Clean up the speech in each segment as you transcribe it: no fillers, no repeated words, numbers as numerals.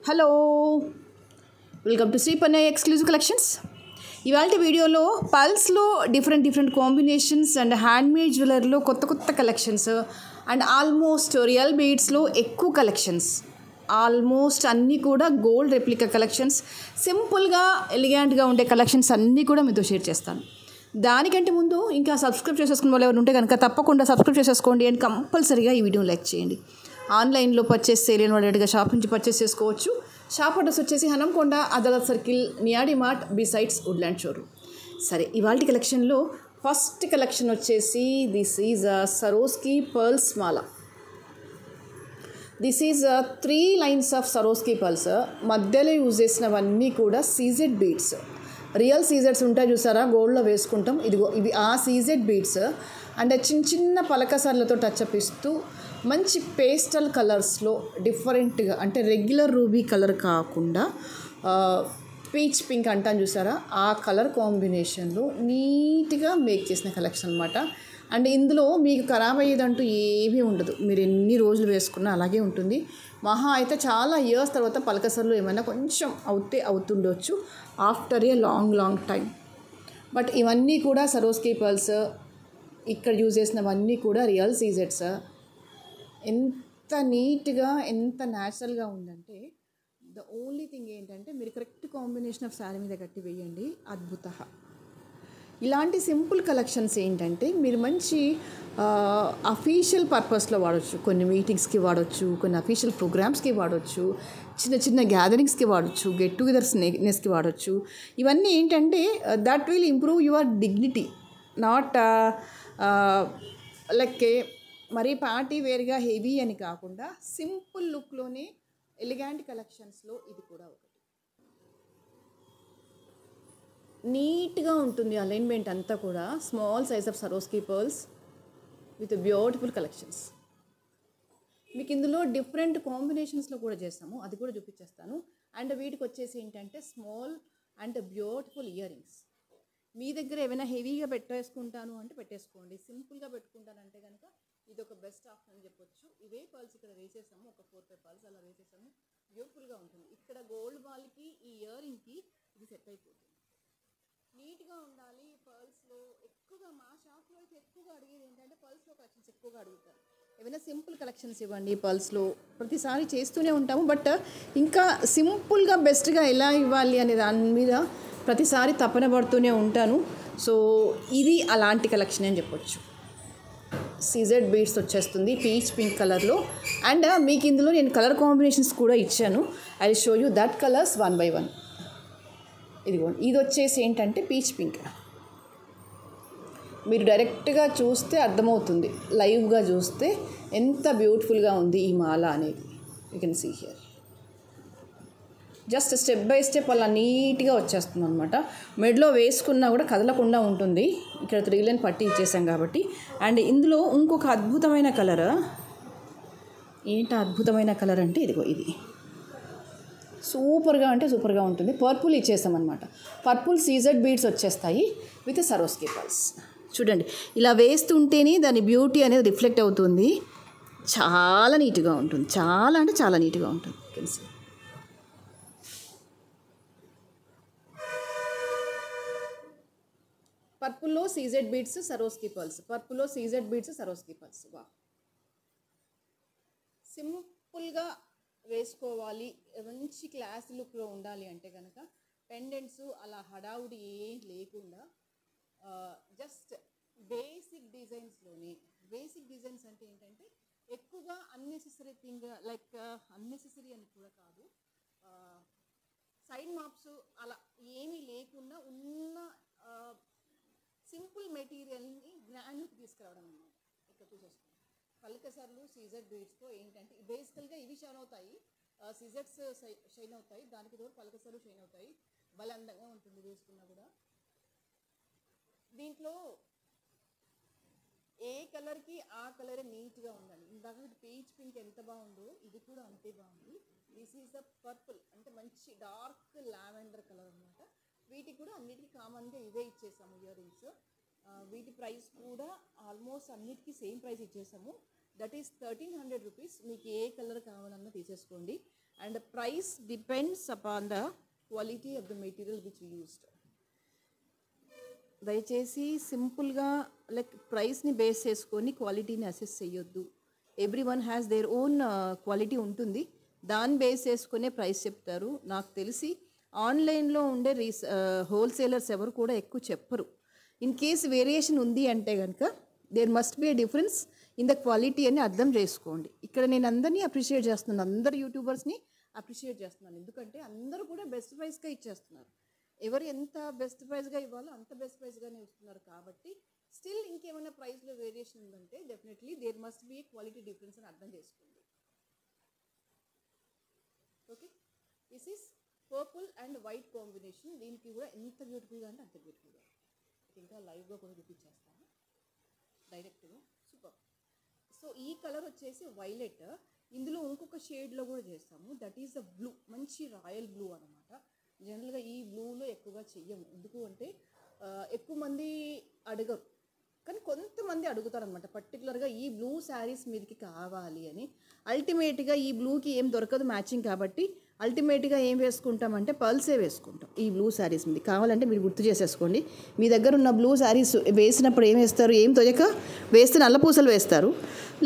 Hello, welcome to Shri Pannayya exclusive collections. ఇవాళ వీడియోలో పల్స్లో డిఫరెంట్ కాంబినేషన్స్ అండ్ హ్యాండ్మేడ్ జ్యువెలరీలో కొత్త కలెక్షన్స్ అండ్ ఆల్మోస్ట్ రియల్ బీడ్స్లో ఎక్కువ కలెక్షన్స్, ఆల్మోస్ట్ అన్నీ కూడా గోల్డ్ రెప్లికా కలెక్షన్స్, సింపుల్గా ఎలిగెంట్గా ఉండే కలెక్షన్స్ అన్నీ కూడా మీతో షేర్ చేస్తాను. దానికంటే ముందు ఇంకా సబ్స్క్రైబ్ చేసేసుకున్న వాళ్ళు ఎవరు ఉంటే కనుక తప్పకుండా సబ్స్క్రైబ్ చేసేసుకోండి అండ్ కంపల్సరీగా ఈ వీడియోని లైక్ చేయండి. ఆన్లైన్లో పర్చేస్ చేయలేని వాళ్ళు షాప్ నుంచి పర్చేస్ చేసుకోవచ్చు. షాప్ అడ్రస్ వచ్చేసి హనంకొండ అదాలత్ సర్కిల్, నియాడి మార్ట్ బిసైడ్స్ వుడ్లాండ్ షోరూమ్. సరే, ఇవాళ కలెక్షన్లో ఫస్ట్ కలెక్షన్ వచ్చేసి దిస్ ఈజ్ సరోస్కి పర్ల్స్ మాల. This is 3 lines of Swarovski pearls. మధ్యలో యూజ్ చేసినవన్నీ కూడా సీజెడ్ బీడ్స్, రియల్ సీజెడ్స్ ఉంటాయి చూసారా, గోల్డ్లో వేసుకుంటాం. ఇవి ఆ సీజెడ్ బీడ్స్ అండ్ చిన్న పలకసర్లతో టచ్అప్ ఇస్తూ మంచి పేస్టల్ కలర్స్లో డిఫరెంట్గా, అంటే రెగ్యులర్ రూబీ కలర్ కాకుండా పీచ్ పింక్ అంటాను చూసారా, ఆ కలర్ కాంబినేషన్లో నీట్గా మేక్ చేసిన కలెక్షన్ అనమాట. అండ్ ఇందులో మీకు ఖరాబ్ అయ్యేదంటూ ఏమీ ఉండదు, మీరు ఎన్ని రోజులు వేసుకున్నా అలాగే ఉంటుంది. మహా అయితే చాలా ఇయర్స్ తర్వాత పలకసర్లు ఏమైనా కొంచెం అవుతుండొచ్చు after a long time. But ఇవన్నీ కూడా సరోస్కి పర్ల్స్, ఇక్కడ యూజ్ చేసినవన్నీ కూడా రియల్ సీజెడ్స్. ఎంత నీట్గా, ఎంత న్యాచురల్గా ఉందంటే, ద ఓన్లీ థింగ్ ఏంటంటే మీరు కరెక్ట్ కాంబినేషన్ ఆఫ్ శారీ మీద కట్టి వేయండి, అద్భుత. ఇలాంటి సింపుల్ కలెక్షన్స్ ఏంటంటే మీరు మంచి అఫీషియల్ పర్పస్లో వాడచ్చు, కొన్ని మీటింగ్స్కి వాడచ్చు, కొన్ని అఫీషియల్ ప్రోగ్రామ్స్కి వాడచ్చు, చిన్న గ్యాదరింగ్స్కి వాడచ్చు, గెట్ టుగెదర్స్కి వాడచ్చు. ఇవన్నీ ఏంటంటే that will improve your dignity, not like మరీ పార్టీ వేర్గా హెవీ అని కాకుండా సింపుల్ లుక్లోనే ఎలిగెంట్ కలెక్షన్స్లో ఇది కూడా ఒకటి. నీట్గా ఉంటుంది అలైన్మెంట్ అంతా కూడా. Small size of Swarovski pearls with beautiful collections. మీకు ఇందులో డిఫరెంట్ కాంబినేషన్స్లో కూడా చేస్తాము, అది కూడా చూపించేస్తాను. అండ్ వీటికి వచ్చేసి ఏంటంటే small and beautiful earrings. మీ దగ్గర ఏమైనా హెవీగా పెట్టేసుకుంటాను అంటే పెట్టేసుకోండి, సింపుల్గా పెట్టుకుంటానంటే కనుక ఇది ఒక బెస్ట్ ఆప్షన్ అని చెప్పొచ్చు. ఇవే పర్ల్స్ ఇక్కడ వేసేసాము, ఒక 4-5 పర్ల్స్ అలా వేసేసాము, బ్యూటిఫుల్గా ఉంటుంది. ఇక్కడ గోల్డ్ బాల్కి ఈ ఇయర్ రింగ్కి ఇది సెట్ అయిపోతుంది. నీట్గా ఉండాలి. పర్ల్స్లో ఎక్కువగా మా షాప్లో అయితే ఎక్కువగా అడిగేది ఏంటంటే పర్ల్స్లో కలెక్షన్స్ ఎక్కువగా అడుగుతారు. ఏమైనా సింపుల్ కలెక్షన్స్ ఇవ్వండి. పర్ల్స్లో ప్రతిసారి చేస్తూనే ఉంటాము, బట్ ఇంకా సింపుల్గా బెస్ట్గా ఎలా ఇవ్వాలి అనే దాని మీద ప్రతిసారి తపన పడుతూనే ఉంటాను. సో ఇది అలాంటి కలెక్షన్ అని చెప్పొచ్చు. సీజెడ్ బీడ్స్ వచ్చేస్తుంది పీచ్ పింక్ కలర్లో. అండ్ మీకు ఇందులో నేను కలర్ కాంబినేషన్స్ కూడా ఇచ్చాను. I will show you that colours 1 by 1. ఇదిగోండి, ఇది వచ్చేసి ఏంటంటే పీచ్ పింక్. మీరు డైరెక్ట్గా చూస్తే అర్థమవుతుంది, లైవ్గా చూస్తే ఎంత బ్యూటిఫుల్గా ఉంది ఈ మాల అనేది. You can see here. Just step by step అలా నీట్గా వచ్చేస్తుంది అనమాట. మెడలో వేసుకున్నా కూడా కదలకుండా ఉంటుంది. ఇక్కడ 3 లైన్ పట్టి ఇచ్చేసాం కాబట్టి. అండ్ ఇందులో ఇంకొక అద్భుతమైన కలర్, ఏంటి అద్భుతమైన కలర్ అంటే ఇదిగో, ఇది సూపర్గా అంటే సూపర్గా ఉంటుంది. పర్పుల్ ఇచ్చేసాం అనమాట. పర్పుల్ సీజెడ్ బీడ్స్ వచ్చేస్తాయి విత్ సరోస్కి పర్ల్స్. చూడండి, ఇలా వేస్తుంటేనే దాని బ్యూటీ అనేది రిఫ్లెక్ట్ అవుతుంది. చాలా నీట్గా ఉంటుంది, చాలా అంటే చాలా నీట్గా ఉంటుంది. తెలిసి పర్పుల్లో సీజెడ్ బీడ్స్, సరోస్కి పర్ల్స్. పర్పుల్లో సీజెడ్ బీడ్స్, సరోస్కి పర్ల్స్. వా, సింపుల్గా వేసుకోవాలి, మంచి క్లాస్ లుక్లో ఉండాలి అంటే కనుక పెండెంట్స్ అలా హడావుడి ఏం లేకుండా జస్ట్ బేసిక్ డిజైన్స్లోనే. బేసిక్ డిజైన్స్ అంటే ఏంటంటే ఎక్కువగా అన్నెసెసరీ థింగ్, లైక్ అన్నెసెసరీ అని కూడా కాదు, సైడ్ మాప్స్ అలా ఏమీ లేకుండా ఉన్న సింపుల్ మెటీరియల్ని గ్రాండ్కి తీసుకురావడం అన్నమాట. ఇక్కడ చూసేసుకోండి, పలకసర్లు సీజెడ్ బీడ్స్తో ఏంటంటే బేసికల్గా ఇవి షైన్ అవుతాయి, సీజెడ్స్ షైన్ అవుతాయి, దానికి తోడు పలకసర్లు షైన్ అవుతాయి. బలందంగా ఉంటుంది వేసుకున్నా కూడా. దీంట్లో ఏ కలర్కి ఆ కలరే నీట్గా ఉండాలి. ఇందాక పీచ్ పింక్ ఎంత బాగుందో ఇది కూడా అంతే బాగుంది. దిస్ ఈజ్ ద పర్పుల్, అంటే మంచి డార్క్ లావెండర్ కలర్ అనమాట. వీటికి కూడా అన్నిటికీ కామన్గా ఇవే ఇచ్చేసాము ఇయర్ రింగ్స్. వీటి ప్రైస్ కూడా ఆల్మోస్ట్ అన్నిటికీ సేమ్ ప్రైస్ ఇచ్చేసాము. That is 1300 rupees. మీకు ఏ కలర్ కావాలన్నా తీసేసుకోండి. And price depends upon the quality of the material which used. దయచేసి సింపుల్గా లైక్ ప్రైస్ని బేస్ చేసుకొని క్వాలిటీని అసెస్ చేయొద్దు. Every one has their own quality ఉంటుంది, దాన్ని బేస్ చేసుకునే ప్రైస్ చెప్తారు. నాకు తెలిసి ఆన్లైన్లో ఉండే హోల్సేలర్స్ ఎవరు కూడా ఎక్కువ చెప్పరు. ఇన్ కేస్ వేరియేషన్ ఉంది అంటే కనుక there must be a difference in the quality అని అర్థం చేసుకోండి. ఇక్కడ నేను అందరినీ అప్రిషియేట్ చేస్తున్నాను, అందరు యూట్యూబర్స్ని అప్రిషియేట్ చేస్తున్నాను. ఎందుకంటే అందరూ కూడా బెస్ట్ ప్రైస్గా ఇచ్చేస్తున్నారు. ఎవరు ఎంత బెస్ట్ ప్రైస్గా ఇవ్వాలో అంత బెస్ట్ ప్రైస్గానే ఇస్తున్నారు. కాబట్టి స్టిల్ ఇంకేమైనా ప్రైస్లో వేరియేషన్ ఉందంటే definitely there must be a quality difference అని అర్థం చేసుకోండి. Okay, this is purple and white combination. దీనికి కూడా ఎంత బ్యూటిఫుల్గా అంటే అంత బ్యూటిఫుల్గా. ఇంకా లైవ్గా కూడా చూపించేస్తాను డైరెక్ట్గా. సూపర్. సో ఈ కలర్ వచ్చేసి వైలెట్. ఇందులో ఇంకొక షేడ్లో కూడా చేస్తాము, దట్ ఈస్ ద బ్లూ. మంచి రాయల్ బ్లూ అనమాట. జనరల్గా ఈ బ్లూలో ఎక్కువగా చెయ్యము, ఎందుకు అంటే ఎక్కువ మంది అడగరు, కానీ కొంతమంది అడుగుతారనమాట. పర్టికులర్గా ఈ బ్లూ శారీస్ మీదకి కావాలి అని. అల్టిమేట్గా ఈ బ్లూకి ఏం దొరకదు మ్యాచింగ్, కాబట్టి అల్టిమేట్గా ఏం వేసుకుంటామంటే పర్ల్సే వేసుకుంటాం ఈ బ్లూ శారీస్ మీద. కావాలంటే మీరు గుర్తు చేసేసుకోండి, మీ దగ్గర ఉన్న బ్లూ శారీస్ వేసినప్పుడు ఏం వేస్తారు, ఏం తొయక వేస్తే నల్ల పూసలు వేస్తారు,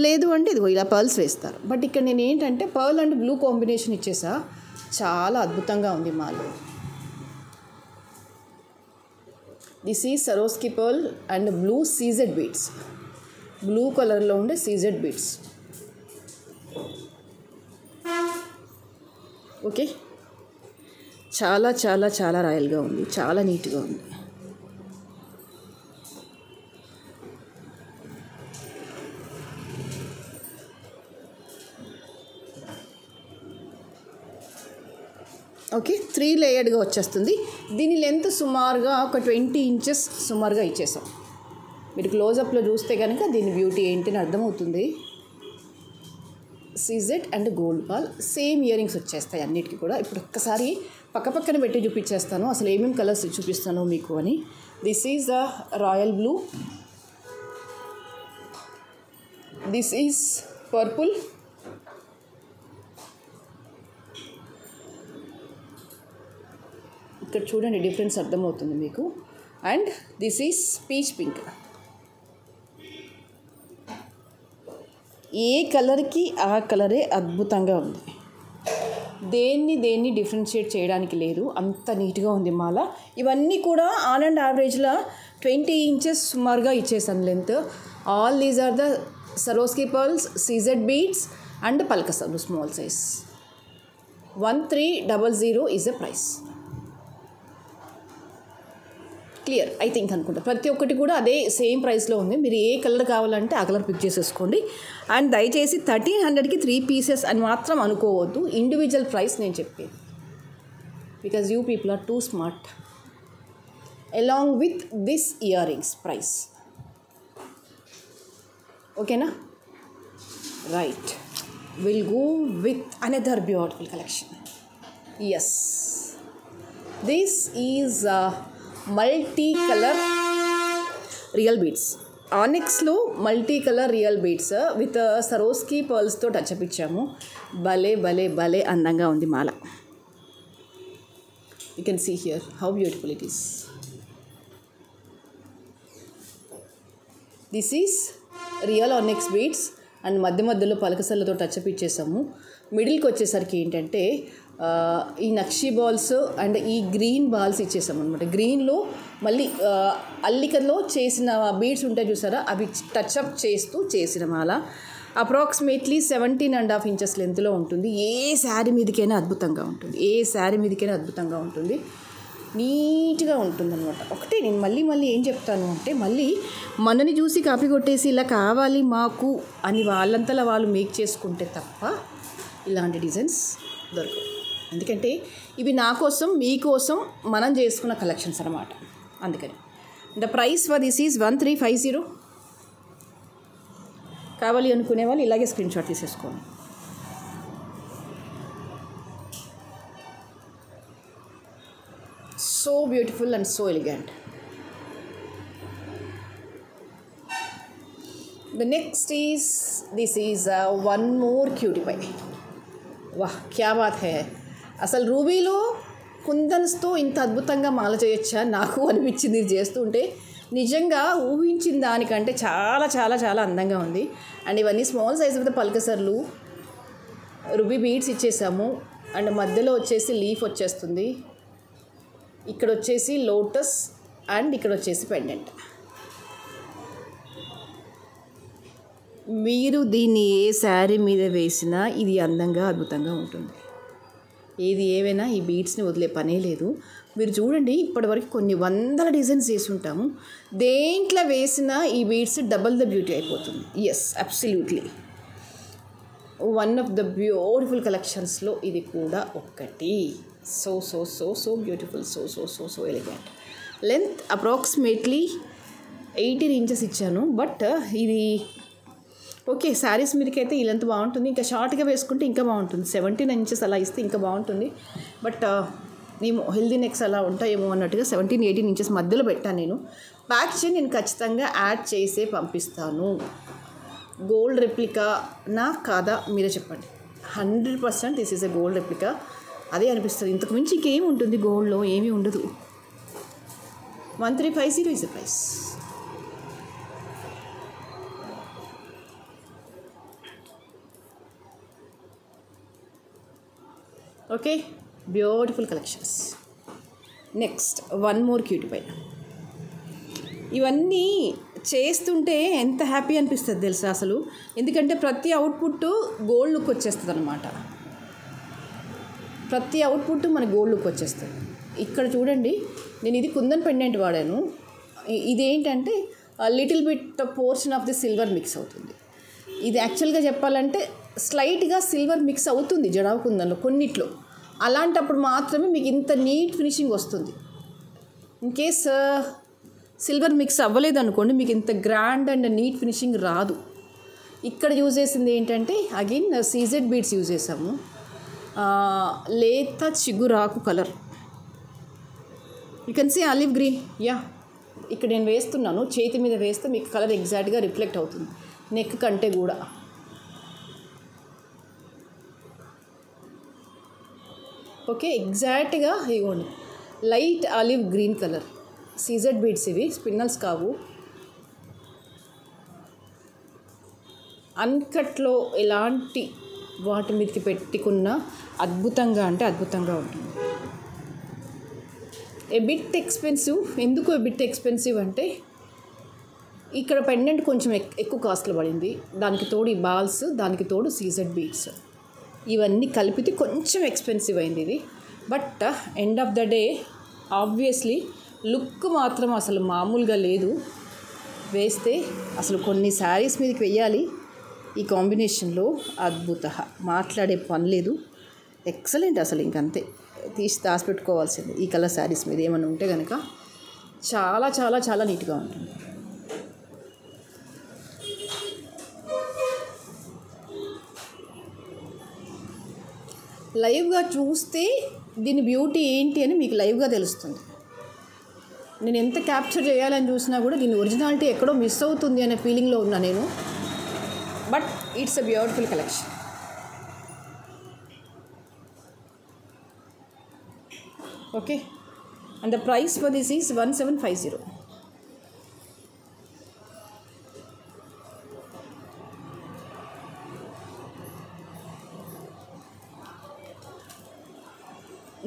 లేదు అంటే ఇదిగో ఇలా పర్ల్స్ వేస్తారు. బట్ ఇక్కడ నేను ఏంటంటే పర్ల్ అండ్ బ్లూ కాంబినేషన్ ఇచ్చేసా, చాలా అద్భుతంగా ఉంది మాలో. This is సరోస్కి pearl and blue CZ beads. Blue కలర్లో ఉండే సీజెడ్ బీడ్స్. ఓకే, చాలా చాలా చాలా రాయల్గా ఉంది, చాలా నీట్గా ఉంది. ఓకే, 3 లేయర్డ్గా వచ్చేస్తుంది. దీని లెంత్ సుమారుగా ఒక 20 ఇంచెస్ సుమారుగా ఇచ్చేసాం. మీరు క్లోజప్లో చూస్తే కనుక దీని బ్యూటీ ఏంటిని అర్థమవుతుంది. CZ and gold ball same ear rings వచ్చేస్తాయి అన్నిటికీ కూడా. ఇప్పుడు ఒక్కసారి పక్కపక్కన పెట్టి చూపించేస్తాను అసలు ఏమేమి కలర్స్ చూపిస్తాను మీకు అని. This is the royal blue, this is purple, ఇక్కడ చూడండి డిఫరెన్స్ అర్థమవుతుంది మీకు, and this is peach pink. ఏ కలర్కి ఆ కలరే అద్భుతంగా ఉంది, దేన్ని డిఫరెన్షియేట్ చేయడానికి లేదు, అంత నీట్గా ఉంది మాల. ఇవన్నీ కూడా ఆన్ అండ్ యావరేజ్లో 20 ఇంచెస్ సుమారుగా ఇచ్చేసాను length. All these are the Swarovski pearls, CZ beads and పల్కసలు small size. 1300 is the price. Clear I think అనుకుంటా. ప్రతి ఒక్కటి కూడా అదే సేమ్ ప్రైస్లో ఉంది. మీరు ఏ కలర్ కావాలంటే ఆ కలర్ పిక్ చేసేసుకోండి. అండ్ దయచేసి 1300కి 3 పీసెస్ అని మాత్రం అనుకోవద్దు, ఇండివిజువల్ ప్రైస్ నేను చెప్పేది. Because you people are too smart. Along with this earrings price. ఓకేనా, right. Will go with another beautiful collection. Yes, this is multi colour real beads. ఆనిక్స్లో multi colour real beads with Swarovski పర్ల్స్తో touch up ఇచ్చాము. భలే భలే భలే అందంగా ఉంది మాల. You can see here how beautiful it is. This is real onyx beads and మధ్య మధ్యలో పలకసలతో టచ్అప్ ఇచ్చేసాము. మిడిల్కి వచ్చేసరికి ఏంటంటే ఈ నక్షి బాల్స్ అండ్ ఈ గ్రీన్ బాల్స్ ఇచ్చేసాం అనమాట. గ్రీన్లో మళ్ళీ అల్లికలో చేసిన బీడ్స్ ఉంటాయి చూసారా, అవి టచ్అప్ చేస్తూ చేసిన మాల. అప్రాక్సిమేట్లీ 17.5 ఇంచెస్ లెంత్లో ఉంటుంది. ఏ శారీ మీదకైనా అద్భుతంగా ఉంటుంది, ఏ శారీ మీదకైనా అద్భుతంగా ఉంటుంది, నీట్గా ఉంటుంది అనమాట. ఒకటే నేను మళ్ళీ ఏం చెప్తాను అంటే, మళ్ళీ మనని చూసి కాపీ కొట్టేసి ఇలా కావాలి మాకు అని వాళ్ళంతలా వాళ్ళు మేక్ చేసుకుంటే తప్ప ఇలాంటి డిజైన్స్ దొరకవు. ఎందుకంటే ఇవి నా కోసం మీకోసం మనం చేసుకున్న కలెక్షన్స్ అనమాట. అందుకని the price for this is 1350. కావాలి అనుకునే వాళ్ళు ఇలాగే స్క్రీన్ షాట్ తీసేసుకోండి. So beautiful and so elegant. The next is, this is one more cutie pie. వాహ్ క్యా బాత్ హై. అసలు రూబీలో కుందన్స్తో ఇంత అద్భుతంగా మాల చేయొచ్చా నాకు అనిపించింది ఇది చేస్తుంటే. నిజంగా ఊహించిన దానికంటే చాలా చాలా చాలా అందంగా ఉంది. అండ్ ఇవన్నీ స్మాల్ సైజ్ ఆఫ్ ద పల్కసర్లు, రూబీ బీడ్స్ ఇచ్చేసాము. అండ్ మధ్యలో వచ్చేసి లీఫ్ వచ్చేస్తుంది, ఇక్కడ వచ్చేసి లోటస్, అండ్ ఇక్కడ వచ్చేసి పెండెంట్. మీరు దీన్ని ఏ శారీ మీద వేసినా ఇది అందంగా అద్భుతంగా ఉంటుంది. ఏది ఏవైనా ఈ బీడ్స్ని వదిలే పనే లేదు. మీరు చూడండి, ఇప్పటివరకు కొన్ని వందల డిజైన్స్ చేసి ఉంటాము, దేంట్లో వేసినా ఈ బీడ్స్ డబల్ ద బ్యూటీ అయిపోతుంది. Yes, absolutely one of the beautiful కలెక్షన్స్లో ఇది కూడా ఒకటి. So so so so beautiful, so so so so elegant. Length approximately 18 inches ఇచ్చాను. బట్ ఇది ఓకే, శారీస్ మీదకి అయితే ఈ లెంత్ బాగుంటుంది. ఇంకా షార్ట్గా వేసుకుంటే ఇంకా బాగుంటుంది. 17 ఇంచెస్ అలా ఇస్తే ఇంకా బాగుంటుంది. బట్ ఏమో హెల్దీ నెక్స్ అలా ఉంటాయేమో అన్నట్టుగా 17-18 ఇంచెస్ మధ్యలో పెట్టాను నేను. ప్యాకేజింగ్ నేను ఖచ్చితంగా యాడ్ చేసే పంపిస్తాను. గోల్డ్ రెప్లికా నా కాదా మీరే చెప్పండి. 100% this is a gold replica. అదే అనిపిస్తుంది. ఇంతకు మించి ఇంకేమి ఉంటుంది గోల్డ్లో, ఏమీ ఉండదు. 1350 is the price. Okay, beautiful collections. Next one more cutie pie. ఇవన్నీ చేస్తుంటే ఎంత హ్యాపీ అనిపిస్తుంది తెలుసా అసలు. ఎందుకంటే ప్రతి అవుట్పుట్ గోల్డ్ లుక్ వచ్చేస్తుంది అనమాట. ప్రతి అవుట్పుట్ మన గోల్డ్ లుక్ వచ్చేస్తుంది. ఇక్కడ చూడండి, నేను ఇది కుందన్ పెండెంట్ వాడాను. ఇదేంటంటే little bit portion of the silver mix అవుతుంది. ఇది యాక్చువల్గా చెప్పాలంటే స్లైట్గా సిల్వర్ మిక్స్ అవుతుంది జడావు కుందన్లో కొన్నిట్లో. అలాంటప్పుడు మాత్రమే మీకు ఇంత నీట్ ఫినిషింగ్ వస్తుంది. ఇన్ కేస్ సిల్వర్ మిక్స్ అవ్వలేదు అనుకోండి, మీకు ఇంత గ్రాండ్ అండ్ నీట్ ఫినిషింగ్ రాదు. ఇక్కడ యూజ్ చేసింది ఏంటంటే అగైన్ సీజెడ్ బీడ్స్ యూజ్ చేసాము. లేత చిగురాకు colour, you can see olive green. Yeah, ఇక్కడ నేను వేస్తున్నాను, చేతి మీద వేస్తే మీకు కలర్ ఎగ్జాక్ట్గా రిఫ్లెక్ట్ అవుతుంది నెక్ కంటే కూడా. ఓకే, ఎగ్జాక్ట్గా ఇవ్వండి light olive green colour CZ beads. ఇవి స్పిన్నల్స్ కావు. అన్కట్లో ఎలాంటి వాటి మీదకి పెట్టుకున్న అద్భుతంగా అంటే అద్భుతంగా ఉంటుంది. ఏ బిట్ ఎక్స్పెన్సివ్. ఎందుకు ఏ బిట్ ఎక్స్పెన్సివ్ అంటే ఇక్కడ పెండెంట్ కొంచెం ఎక్కువ కాస్ట్లో పడింది. దానికి తోడు ఈ బాల్స్, దానికి తోడు సీజెడ్ బీడ్స్, ఇవన్నీ కలిపితే కొంచెం ఎక్స్పెన్సివ్ అయింది ఇది. But end of the day obviously look మాత్రం అసలు మామూలుగా లేదు. వేస్తే అసలు కొన్ని శారీస్ మీదకి వెయ్యాలి ఈ కాంబినేషన్లో. అద్భుత, మాట్లాడే పని లేదు. ఎక్సలెంట్ అసలు. ఇంకంతే, తీసి దాచిపెట్టుకోవాల్సింది ఈ కలర్ శారీస్ మీద ఏమైనా ఉంటే కనుక. చాలా చాలా చాలా నీట్గా ఉంటుంది. లైవ్గా చూస్తే దీని బ్యూటీ ఏంటి అని మీకు లైవ్గా తెలుస్తుంది. నేను ఎంత క్యాప్చర్ చేయాలని చూసినా కూడా దీని ఒరిజినాలిటీ ఎక్కడో మిస్ అవుతుంది అనే ఫీలింగ్లో ఉన్నా నేను. But it's a beautiful collection. Okay, and the price for this is 1750.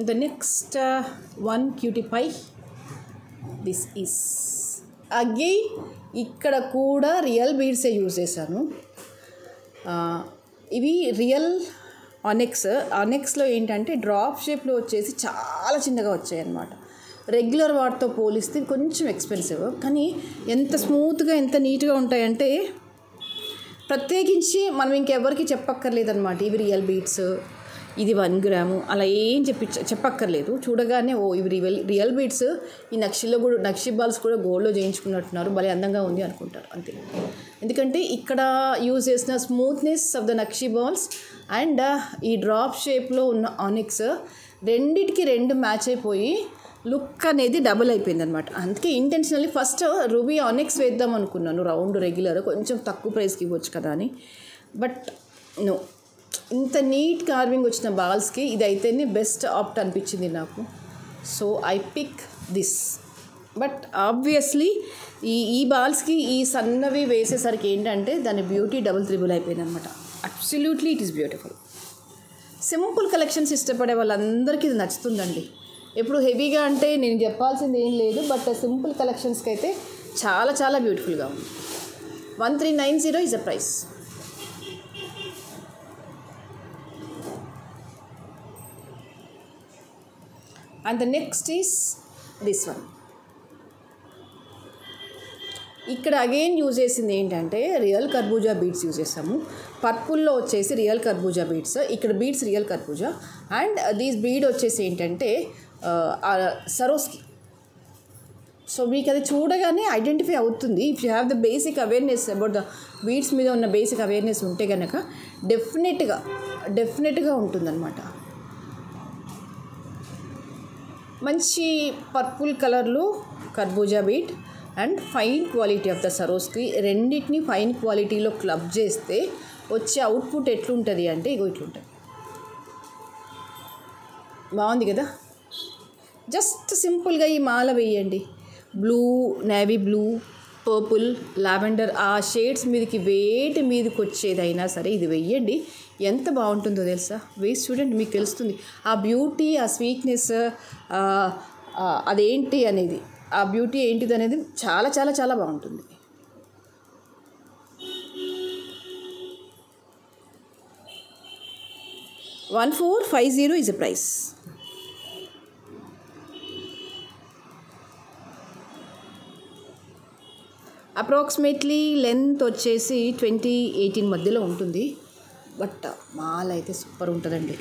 The next one cutie pie. This is again ఇక్కడ కూడా రియల్ బీడ్సే యూజ్ చేశాను. ఇవి రియల్ ఆనెక్స్లో ఏంటంటే డ్రాప్ షేప్లో వచ్చేసి చాలా చిన్నగా వచ్చాయి అన్నమాట. రెగ్యులర్ వాటితో పోలిస్తే కొంచెం ఎక్స్పెన్సివ్, కానీ ఎంత స్మూత్గా ఎంత నీట్గా ఉంటాయంటే ప్రత్యేకించి మనం ఇంకెవరికి చెప్పక్కర్లేదన్నమాట. ఇవి రియల్ బీడ్స్, ఇది 1 గ్రాము అలా ఏం చెప్పక్కర్లేదు. చూడగానే ఓ ఇవి రియల్ బీడ్స్, ఈ నక్షిలో కూడా నక్షి బాల్స్ కూడా గోల్డ్లో చేయించుకున్నట్టున్నారు, భలే అందంగా ఉంది అనుకుంటారు అంతే. ఎందుకంటే ఇక్కడ యూజ్ చేసిన smoothness of the nakshi balls and ఈ డ్రాప్ షేప్లో ఉన్న ఆనిక్స్ రెండిటికి 2 మ్యాచ్ అయిపోయి లుక్ అనేది డబుల్ అయిపోయింది అనమాట. అందుకే ఇంటెన్షనల్లీ ఫస్ట్ రూబీ ఆనెక్స్ వేద్దాం అనుకున్నాను, రౌండ్ రెగ్యులర్ కొంచెం తక్కువ ప్రైస్కి ఇవ్వచ్చు కదా అని. బట్ నో, ఇంత నీట్ కార్వింగ్ వచ్చిన బాల్స్కి ఇది అయితేనే బెస్ట్ ఆప్ట్ అనిపించింది నాకు. So I pick this. But obviously ఈ బాల్స్కి ఈ సన్నవి వేసేసరికి ఏంటంటే దాని బ్యూటీ డబుల్ త్రిబుల్ అయిపోయింది అనమాట. Absolutely it is beautiful. Simple collections ఇష్టపడే వాళ్ళందరికీ ఇది నచ్చుతుందండి. ఎప్పుడు హెవీగా అంటే నేను చెప్పాల్సింది ఏం లేదు, బట్ సింపుల్ కలెక్షన్స్కి అయితే చాలా చాలా బ్యూటిఫుల్గా ఉంది. 1390 is a price. And the next is this one. ఇక్కడ అగైన్ యూజ్ చేసింది ఏంటంటే రియల్ కర్బూజా బీడ్స్ యూజ్ చేసాము. పర్పుల్లో వచ్చేసి రియల్ కర్బూజా బీడ్స్, ఇక్కడ బీడ్స్ రియల్ కర్బూజా. అండ్ దీస్ బీడ్ వచ్చేసి ఏంటంటే సరోస్కి. సో మీకు అది చూడగానే ఐడెంటిఫై అవుతుంది. If you have the basic awareness about the beads మీద ఉన్న బేసిక్ అవేర్నెస్ ఉంటే కనుక డెఫినెట్గా ఉంటుందన్నమాట. మంచి పర్పుల్ కలర్లో కర్బూజా bead and fine quality of the సరోస్కి. రెండింటిని ఫైన్ క్వాలిటీలో క్లబ్ చేస్తే వచ్చే అవుట్పుట్ ఎట్లుంటుంది అంటే ఇగో ఇట్లుంటుంది. బాగుంది కదా. జస్ట్ సింపుల్గా ఈ మాల వేయండి. Blue, navy blue, purple, lavender ఆ షేడ్స్ మీదకి వేటి మీదకి వచ్చేదైనా సరే ఇది వెయ్యండి, ఎంత బాగుంటుందో తెలుసా. వేసి చూడండి, మీకు తెలుస్తుంది ఆ బ్యూటీ, ఆ స్వీట్నెస్, అదేంటి అనేది, ఆ బ్యూటీ ఏంటిది అనేది చాలా చాలా చాలా బాగుంటుంది. $1450 is a price. Approximately length వచ్చేసి 20-18 మధ్యలో ఉంటుంది. బట్ మాల అయితే సూపర్ ఉంటుందండి.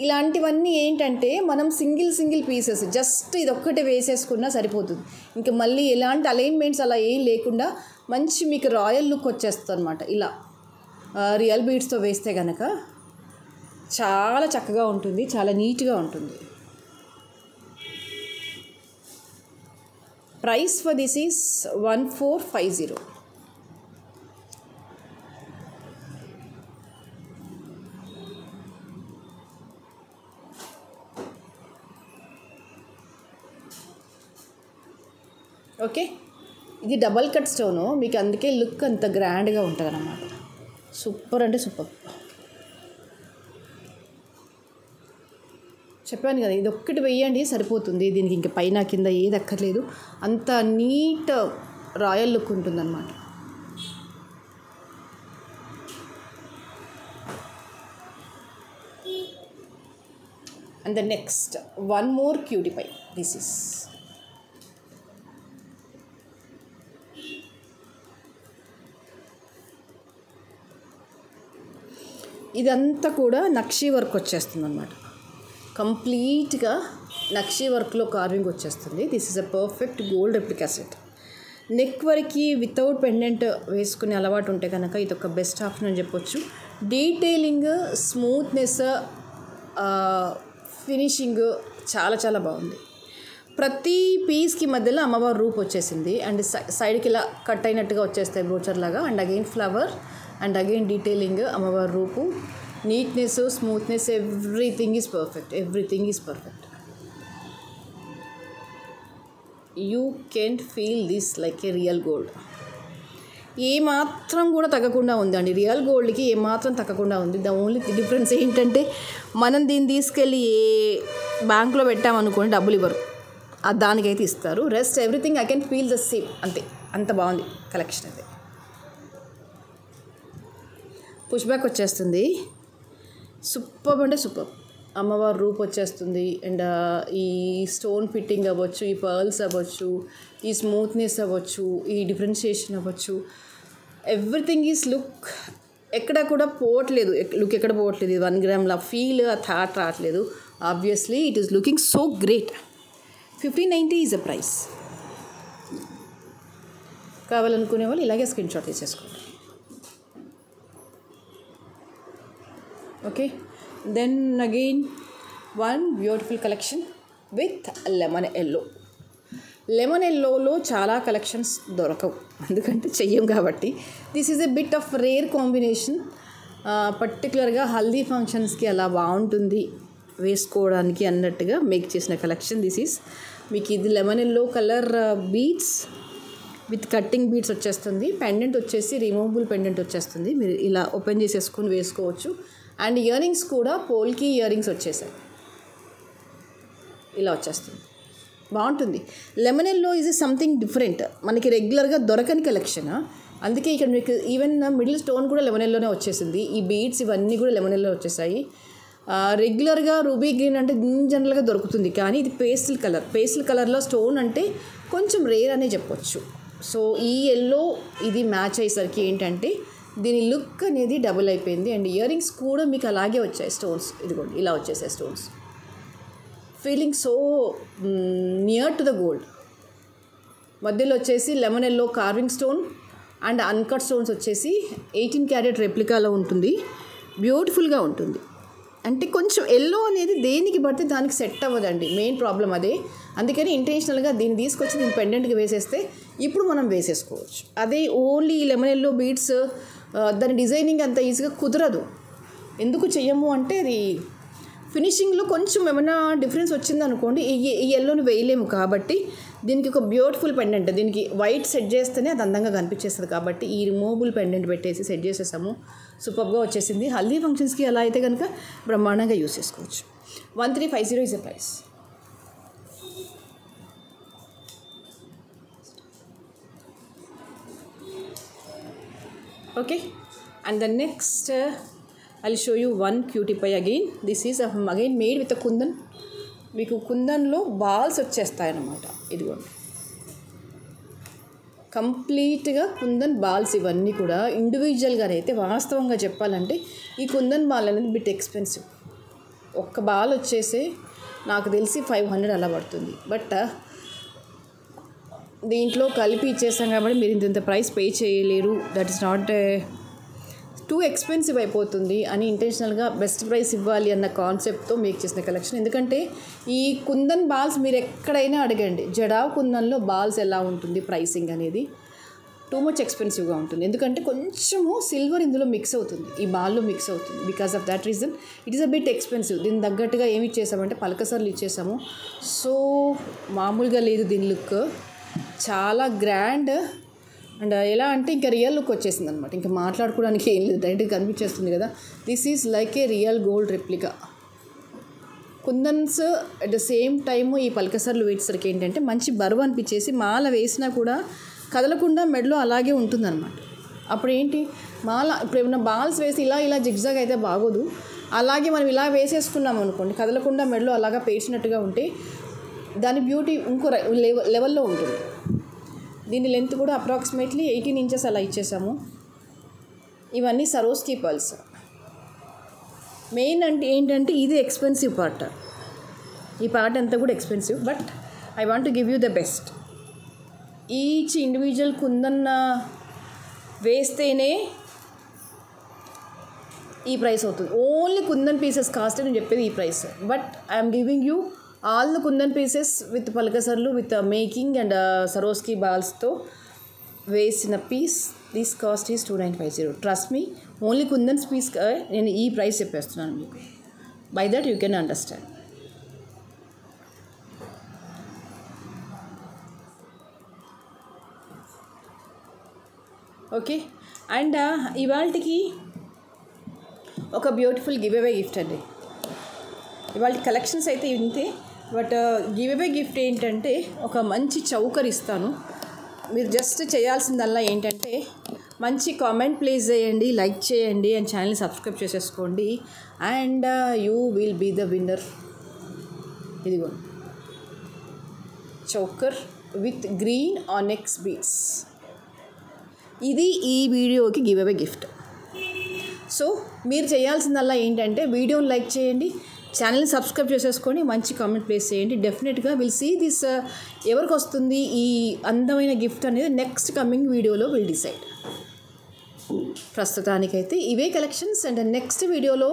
ఇలాంటివన్నీ ఏంటంటే మనం సింగిల్ పీసెస్ జస్ట్ ఇదొక్కటే వేసేసుకున్నా సరిపోతుంది. ఇంకా మళ్ళీ ఎలాంటి అలైన్మెంట్స్ అలా ఏం లేకుండా మంచి మీకు రాయల్ లుక్ వచ్చేస్తుంది అనమాట. ఇలా రియల్ బీడ్స్తో వేస్తే కనుక చాలా చక్కగా ఉంటుంది, చాలా నీట్గా ఉంటుంది. Price for this is 1450. Okay, ఇది డబల్ కట్ స్టోను, మీకు అందుకే లుక్ అంత గ్రాండ్గా ఉంటుంది అన్నమాట. సూపర్ అంటే సూపర్. చెప్పాను కదా, ఇది ఒక్కటి వెయ్యండి సరిపోతుంది. దీనికి ఇంకా పైన కింద ఏది అక్కర్లేదు, అంత నీట్ రాయల్ లుక్ ఉంటుందన్నమాట. And the next one more cutie pie. This is ఇదంతా కూడా నక్షీ వర్క్ వచ్చేస్తుంది అన్నమాట. కంప్లీట్గా నక్షీ వర్క్లో కార్వింగ్ వచ్చేస్తుంది. This is a perfect gold replica set. Neck వరకు వితౌట్ పెండెంట్ వేసుకునే అలవాటు ఉంటే కనుక ఇది ఒక బెస్ట్ ఆప్షన్ అని చెప్పొచ్చు. డీటెయిలింగ్, స్మూత్నెస్, ఫినిషింగ్ చాలా చాలా బాగుంది. ప్రతి పీస్కి మధ్యలో అమ్మవారి రూప్ వచ్చేసింది. అండ్ సైడ్కి ఇలా కట్ అయినట్టుగా వచ్చేస్తాయి బ్రోచర్ లాగా. And again flower and again detailing, అమ్మవారి రూపు, neatness, smoothness, everything is perfect. You can feel this like A real gold. ఏమాత్రం కూడా తగ్గకుండా ఉందండి. రియల్ గోల్డ్కి ఏమాత్రం తగ్గకుండా ఉంది. ద ఓన్లీ డిఫరెన్స్ ఏంటంటే మనం దీన్ని తీసుకెళ్ళి ఏ బ్యాంకులో పెట్టామనుకోండి డబ్బులు ఇవ్వరు, దానికైతే ఇస్తారు. Rest everything I can feel the same. అంతే, అంత బాగుంది కలెక్షన్ అయితే. పుష్ బ్యాక్ వచ్చేస్తుంది. సూపర్ అంటే సూపర్. అమ్మవారి రూప్ వచ్చేస్తుంది. అండ్ ఈ స్టోన్ ఫిట్టింగ్ అవ్వచ్చు, ఈ పర్ల్స్ అవ్వచ్చు, ఈ స్మూత్నెస్ అవ్వచ్చు, ఈ డిఫరెన్షియేషన్ అవ్వచ్చు, ఎవ్రీథింగ్ ఈజ్ లుక్ ఎక్కడ కూడా పోవట్లేదు. లుక్ ఎక్కడ పోవట్లేదు. ఇది 1 గ్రామ్ల ఫీల్, ఆ థాట్ రావట్లేదు. Obviously it is looking so great. 1590 is a price. కావాలనుకునే వాళ్ళు ఇలాగే స్క్రీన్ షాట్ తీసేసుకోండి. Okay, then again one beautiful collection with lemon yellow. Lemon ఎల్లోలో చాలా కలెక్షన్స్ దొరకవు, ఎందుకంటే చెయ్యం కాబట్టి. This is a bit of rare combination. పర్టికులర్గా హల్దీ ఫంక్షన్స్కి అలా బాగుంటుంది వేసుకోవడానికి అన్నట్టుగా మేక్ చేసిన కలెక్షన్ దిస్ ఈజ్. మీకు ఇది lemon yellow colour beads with cutting beads వచ్చేస్తుంది. పెండెంట్ వచ్చేసి రిమూవబుల్ పెండెంట్ వచ్చేస్తుంది, మీరు ఇలా ఓపెన్ చేసేసుకొని వేసుకోవచ్చు. అండ్ ఇయర్ రింగ్స్ కూడా పోల్కి ఇయర్ రింగ్స్ వచ్చేసాయి, ఇలా వచ్చేస్తుంది, బాగుంటుంది. Lemon yellow is something different, మనకి రెగ్యులర్గా దొరకని కలెక్షన్. అందుకే ఇక్కడ మీకు ఈవెన్ మిడిల్ స్టోన్ కూడా లెమన్ ఎల్లోనే వచ్చేసింది. ఈ బీడ్స్ ఇవన్నీ కూడా లెమన్ ఎల్లో వచ్చేసాయి. రెగ్యులర్గా రూబీ గ్రీన్ అంటే జనరల్గా దొరుకుతుంది, కానీ ఇది పేస్టల్ కలర్. పేస్టల్ కలర్లో స్టోన్ అంటే కొంచెం రేర్ అనే చెప్పొచ్చు. సో ఈ ఎల్లో ఇది మ్యాచ్ అయ్యేసరికి ఏంటంటే దీని లుక్ అనేది డబుల్ అయిపోయింది. అండ్ ఇయర్ రింగ్స్ కూడా మీకు అలాగే వచ్చాయి, స్టోన్స్ ఇదిగోండి ఇలా వచ్చేసాయి stones, feeling so near to the gold. మధ్యలో వచ్చేసి lemon yellow carving stone and uncut stones వచ్చేసి 18 క్యారెట్ రెప్లికాలో ఉంటుంది, బ్యూటిఫుల్గా ఉంటుంది. అంటే కొంచెం ఎల్లో అనేది దేనికి పడితే దానికి సెట్ అవ్వదండి, మెయిన్ ప్రాబ్లం అదే. అందుకని ఇంటెన్షనల్గా దీన్ని తీసుకొచ్చి దీన్ని పెండెంట్కి వేసేస్తే ఇప్పుడు మనం వేసేసుకోవచ్చు. అదే ఓన్లీ లెమన్ ఎల్లో బీడ్స్ దాని డిజైనింగ్ అంత ఈజీగా కుదరదు. ఎందుకు చెయ్యము అంటే అది ఫినిషింగ్లో కొంచెం ఏమైనా డిఫరెన్స్ వచ్చిందనుకోండి ఈ ఎల్లోని వేయలేము. కాబట్టి దీనికి ఒక బ్యూటిఫుల్ పెండెంట్, దీనికి వైట్ సెట్ చేస్తేనే అది అందంగా కనిపించేస్తుంది. కాబట్టి ఈ రిమూవబుల్ పెండెంట్ పెట్టేసి సెట్ చేసేసాము, సూపర్గా వచ్చేసింది. హల్దీ ఫంక్షన్స్కి అలా అయితే కనుక బ్రహ్మాండంగా యూస్ చేసుకోవచ్చు. 1350 is a price. Okay, and the next I'll show you one cutie pie again. This is again made with a kundan. మీకు కుందన్లో బాల్స్ వచ్చేస్తాయన్నమాట, ఇదిగోండి కంప్లీట్గా కుందన్ బాల్స్. ఇవన్నీ కూడా ఇండివిజువల్గానే అయితే వాస్తవంగా చెప్పాలంటే ఈ కుందన్ బాల్ అనేది బిట్ ఎక్స్పెన్సివ్. ఒక్క బాల్ వచ్చేసి నాకు తెలిసి 500 అలా పడుతుంది. బట్ దీంట్లో కలిపి ఇచ్చేస్తాం కాబట్టి మీరు ఇంత ప్రైస్ పే చేయలేరు. That is not too expensive అయిపోతుంది అని ఇంటెన్షనల్గా బెస్ట్ ప్రైస్ ఇవ్వాలి అన్న కాన్సెప్ట్తో మేక్ చేసిన కలెక్షన్. ఎందుకంటే ఈ కుందన్ బాల్స్ మీరు ఎక్కడైనా అడగండి, జడావ్ కుందన్లో బాల్స్ ఎలా ఉంటుంది ప్రైసింగ్ అనేది టూ మచ్ ఎక్స్పెన్సివ్గా ఉంటుంది. ఎందుకంటే కొంచెము సిల్వర్ ఇందులో మిక్స్ అవుతుంది, ఈ బాల్లో మిక్స్ అవుతుంది. Because of that reason it is a bit expensive. దీని తగ్గట్టుగా ఏమి ఇచ్చేసామంటే పలకసర్లు ఇచ్చేసాము. సో మామూలుగా లేదు దీని లుక్, చాలా గ్రాండ్. అండ్ ఎలా అంటే ఇంకా రియల్ లుక్ వచ్చేసింది అనమాట, ఇంకా మాట్లాడుకోవడానికి ఏం లేదు, డైరెక్ట్గా కనిపించేస్తుంది కదా. This is like A real gold replica. Kundans at the same time ఈ పలకసర్లు వేసేసరికి ఏంటంటే మంచి బరువు అనిపించేసి మాల వేసినా కూడా కదలకుండా మెడలో అలాగే ఉంటుందన్నమాట. అప్పుడు ఏంటి మాల ఇప్పుడు ఏమన్నా బాల్స్ వేసి ఇలా జిగ్జాగ్ అయితే బాగోదు. అలాగే మనం ఇలా వేసేసుకున్నాం అనుకోండి, కదలకుండా మెడలో అలాగా పేర్చినట్టుగా ఉంటే దాని బ్యూటీ ఇంకో లెవెల్లో ఉంటుంది. దీని లెంత్ కూడా అప్రాక్సిమేట్లీ 18 ఇంచెస్ అలా ఇచ్చేసాము. ఇవన్నీ సరోస్కి పర్ల్స్. మెయిన్ అంటే ఏంటంటే ఇది ఎక్స్పెన్సివ్ పార్ట్, ఈ పార్ట్ అంతా కూడా expensive. But I want to give you the best. Each individual kundan వేస్తేనే ఈ ప్రైస్ అవుతుంది. ఓన్లీ కుందన్ పీసెస్ కాస్ట్ నేను చెప్పేది ఈ price. But I'm giving you all the kundan pieces with పలకసర్లు విత్ మేకింగ్ అండ్ సరోస్కి బాల్స్తో వేసిన piece. This cost is 2950. Trust me, only kundans piece నేను ఈ ప్రైస్ చెప్పేస్తున్నాను మీకు. By that you can understand. Okay, and ఇవాళకి ఒక బ్యూటిఫుల్ గివ్ అవే గిఫ్ట్ అండి. ఇవాళ కలెక్షన్స్ అయితే ఇంతే, బట్ గివ్ అవే గిఫ్ట్ ఏంటంటే ఒక మంచి చౌకర్ ఇస్తాను. మీరు జస్ట్ చేయాల్సిందల్లా ఏంటంటే మంచి కామెంట్ ప్లేస్ చేయండి, లైక్ చేయండి అండ్ ఛానల్ని సబ్స్క్రైబ్ చేసేసుకోండి. And you will be the winner. ఇదిగో choker with green onyx beads, ఇది ఈ వీడియోకి గివ్ అవే గిఫ్ట్. సో మీరు చేయాల్సిందల్లా ఏంటంటే వీడియోని లైక్ చేయండి, ఛానల్ని సబ్స్క్రైబ్ చేసేసుకొని మంచి కామెంట్ ప్లేస్ చేయండి. డెఫినెట్గా విల్ సీ దిస్ ఎవరికి వస్తుంది ఈ అందమైన గిఫ్ట్ అనేది నెక్స్ట్ కమింగ్ వీడియోలో విల్ డిసైడ్. ప్రస్తుతానికైతే ఇవే కలెక్షన్స్. అండ్ నెక్స్ట్ వీడియోలో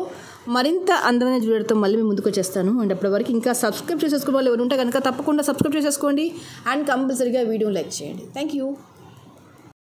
మరింత అందమైన జ్యువెలరీతో మళ్ళీ మేము ముందుకు వచ్చేస్తాను. అండ్ అప్పటివరకు ఇంకా సబ్స్క్రైబ్ చేసేసుకోవాలి ఎవరు ఉంటే కనుక తప్పకుండా సబ్స్క్రైబ్ చేసేసుకోండి అండ్ కంపల్సరీగా వీడియో లైక్ చేయండి. Thank you.